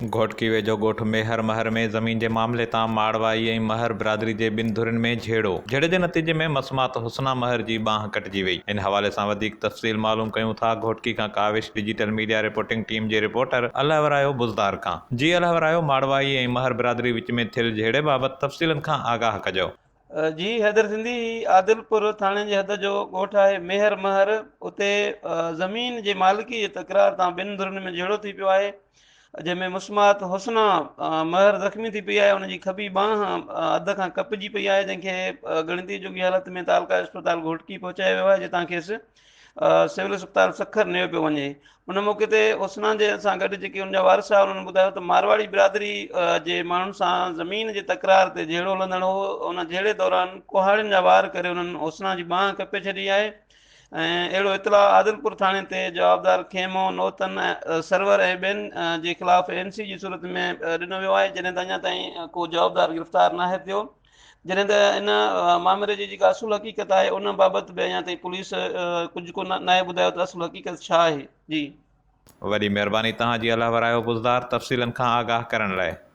घोटकी वेझो ॻोठ मेहर महर में ज़मीन जे मामले तां माड़वाई ऐं महर बिरादरी जे ॿिनि धुरियुनि में झेड़े जे नतीजे में मसमात हुसना महर जी बांह कटिजी वई। इन हवाले सां वधीक तफ़सील मालूम कयूं था घोटकी खां Kaavish digital media reporting team जे रिपोर्टर अलहवरायो बुज़दार खां। जी अलहवरायो, माड़वाई ऐं महर बिरादरी विच में थियल झेड़े बाबति तफ़सीलनि खां आगाह कजो। जी हैदर सिंधी आदिलपुर थाणे जे हद जो ॻोठु आहे मेहर महर। उते ज़मीन जे मालिकी जे तकरार तां ॿिनि धुरियुनि में झेड़ो थी पियो आहे, जंहिंमें मुस्मात हुसना महर ज़ख़्मी थी पई आहे। उनजी खॿी बांह अध खां कपिजी पई आहे, जंहिंखे ॻणिती जोगी हालत में तालका अस्पताल घोटकी पहुचायो वियो आहे, जितां खेसि सिविल अस्पताल सखर नियो पियो वञे। उन मौक़े ते हुसना जे सां गॾु जेके उनजा वारिस हुआ, उन्हनि ॿुधायो त मारवाड़ी बिरादरी जे माण्हुनि सां ज़मीन जे तकरार ते झेड़ो हलंदड़ हो। उन झेड़े दौरान कुहाड़ियुनि जा वार करे उन्हनि हुसना जी बांह कपे छॾी आहे ऐं अहिड़ो इतला आदिलपुर थाणे ते जवाबदार खेमो नोतन सरवर ऐं ॿियनि जे ख़िलाफ़ NC जी सूरत में ॾिनो वियो आहे, जॾहिं त अञा ताईं को जवाबदार गिरफ़्तार नाहे थियो। जॾहिं त इन मामले जी जेका असुल हक़ीक़त आहे उन बाबति बि अञा ताईं पुलिस कुझु को नाहे ॿुधायो त असुल हक़ीक़त छा आहे। जी वॾी महिरबानी तव्हांजी अलहवरायो बुज़दार तफ़सीलनि खां आगाह करण लाइ।